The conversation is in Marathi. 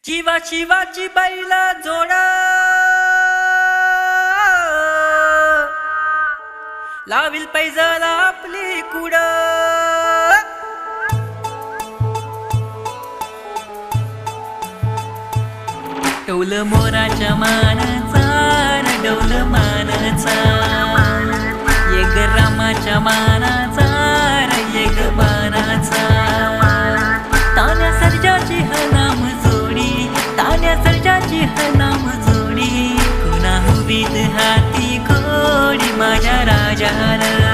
जीवा शिवाची बैला जोडा लाविल पैजाला आपली कुड डौल मोराच्या मानाचा डौल मानाचा येग रामाच्या मानाचा येग बाणाचा तान्या सर्जाची हनाम जोडी तान्या सर्जाची हनाम जोडी कुणा हुबीत हाती घोडी माझ्या राजाला